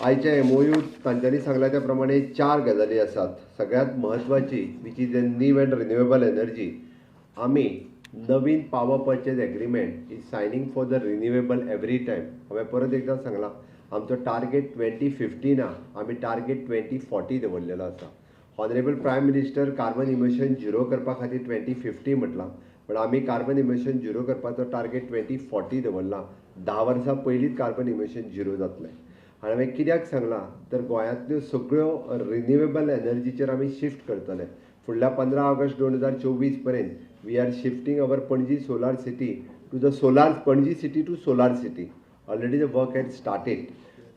आयच्या एमओयू तांच्यांनी सांगल्या त्या प्रमाणे 4 गजाली आसात. सगळ्यात महत्वाची which is the new and renewable energy. आम्ही नवीन power purchase agreement is signing for the renewable every time. हांवें परत एकदा सांगलां आमचो टार्गेट 2050 ना, आमी टार्गेट 2040 दवरलेलो आसा. Honourable prime minister carbon emission zero करपा खातीर 2050 म्हटलां, पण आमी कार्बन इमिशन झिरो करपाचो टार्गेट 2040 दवरला. 10 वर्सां पयलींच कार्बन इमिशन झिरो जातलें. आनी हांवें कित्याक सांगलां तर गोंयांतल्यो सगळ्यो रिन्युएबल एनर्जीचेर आमी शिफ्ट करतले. फुडल्या 15 ऑगस्ट 2024 पर्यंत we are shifting our Panaji solar city to the solar Panaji city to solar city. Already the work had started.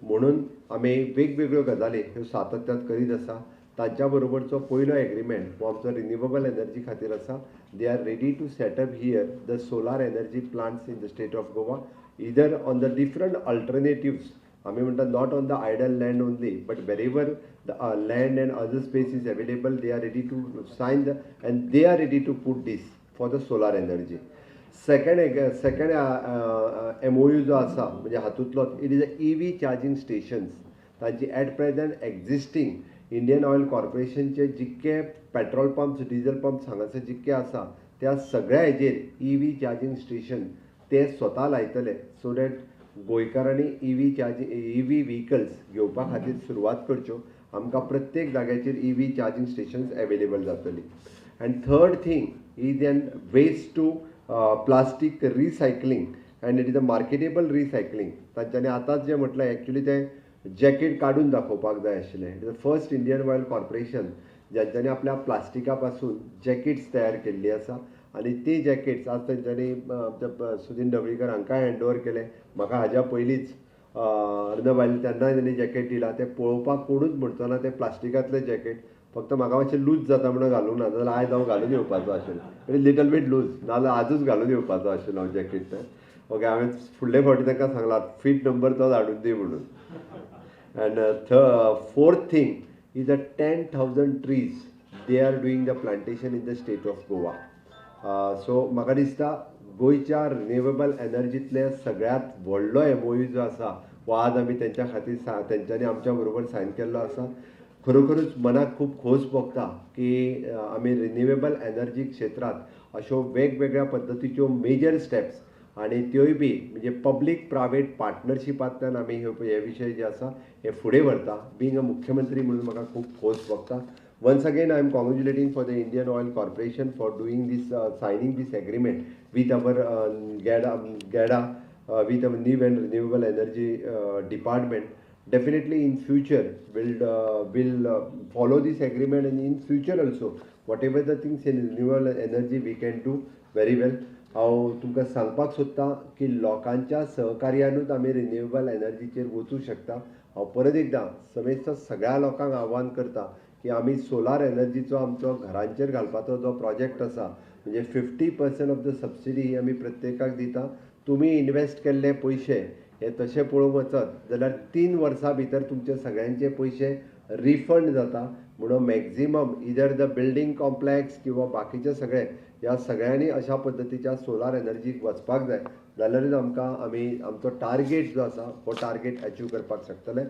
म्हणून आमी वेगवेगळ्यो गजाली ह्यो सातत्यान करीत आसा. तांच्या बरोबरचो पयलो एग्रीमेंट हो आमचो रिन्युएबल एनर्जी खातीर आसा. They are ready to set up here the solar energy plants in the state of Goa, either on the different alternatives. आम्ही म्हणतात not on the idle land only, but wherever the land and other space is available, they are ready to sign the and they are ready to put these for the solar energy. Second MOU जो आसा म्हणजे हातूंतलोच it is a EV charging stations. तांची at present existing Indian oil कॉर्पोरेशनचे जितके petrol pumps diesel pumps हांगासर जितके आसा त्या सगळ्या हेजेर ईव्ही चार्जिंग स्टेशन ते स्वता लायतले, सो दॅट गोंयकारांनी ईव्ही व्हिकल्स घेवपा खातीर सुरवात करच्यो. आमकां प्रत्येक जाग्याचेर ईव्ही चार्जिंग स्टेशन्स अवेलेबल जातली. And third thing is an waste to plastic recycling and it is a marketable recycling. तांच्यांनी आतांच जें म्हटलें एक्चुली तें जॅकेट काडून दाखोवपाक जाय आशिल्लें. It is the first Indian Oil Corporation ज्यांच्यांनी आपल्या प्लास्टिका पासून जॅकेट्स तयार केल्ली आसा. आणि ते जॅकेट्स आज तांच्यांनी आमच्या सुदीन ढवळीकर हांकां हँड ओवर केले. म्हाका हाज्या पयलींच अर्नब आयले तेन्नाय तांणी जॅकेट दिलां. तें पळोवपाक कोणूच म्हणचो ना तें प्लास्टिकांतलें जॅकेट. फक्त म्हाका मातशें लूज जाता म्हणून घालूंक ना, जाल्यार आयज हांव घालून येवपाचो आशिल्लो. लिटल बीट लूज नाजाल्यार आजूच घालून येवपाचो आशिल्लो हांव जॅकेट तें. ओके, हांवें फुडले फावटी तांकां सांगलां फीट नंबर तो धाडून दी म्हणून. And fourth thing is the 10,000 trees they are doing the plantation in the state of Goa. So म्हाका दिसता गोंयच्या रिन्युएबल एनर्जींतले सगळ्यात व्हडलो एमओयू जो आसा हो आज आमी तेंच्या खातीर तेंच्यांनी आमच्या बरोबर सायन केल्लो आसा. खरोखरूच मनाक खूब खोस भोगता की आमी रिन्युएबल एनर्जी क्षेत्रांत अश्यो वेगवेगळ्या पद्दतीच्यो मेजर स्टेप्स आणि त्योय बी म्हणजे पब्लीक प्रायवेट पार्टनरशिपांतल्यान आमी हे विशय जे आसा हे फुडें व्हरता. बींग अ मुख्यमंत्री म्हणून म्हाका खूब खोस भोगता. Once again, I am congratulating for the Indian Oil Corporation for doing this, signing this agreement with our GADA, with our new and renewable energy department. Definitely in future will follow this agreement, and in future also whatever the things in renewable energy we can do very well. हांव तुमकां सांगपाक सोदतां की लोकांच्या सहकार्यानूच आमी renewable एनर्जीचेर वचूं शकता. हांव परत एकदां समेस्त सगळ्या लोकांक आव्हान करता की आमी सोलार एनर्जीचो आमचो घरांचेर घालपाचो जो प्रोजेक्ट आसा म्हणजे 50% ऑफ द सबसिडी ही आमी प्रत्येकाक दिता. तुमी इन्वेस्ट केल्ले पयशे हे तशें पळोवंक वचत जाल्यार 3 वर्सां भितर तुमचे सगळ्यांचे पयशे रिफंड जाता. म्हणून maximum either the building complex किंवा बाकीचे सगळे ह्या सगळ्यांनी अशा पद्दतीच्या सोलार एनर्जीक वचपाक जाय. जाल्यारच आमकां आमचो टार्गेट जो आसा हो टार्गेट अचीव करपाक शकतले.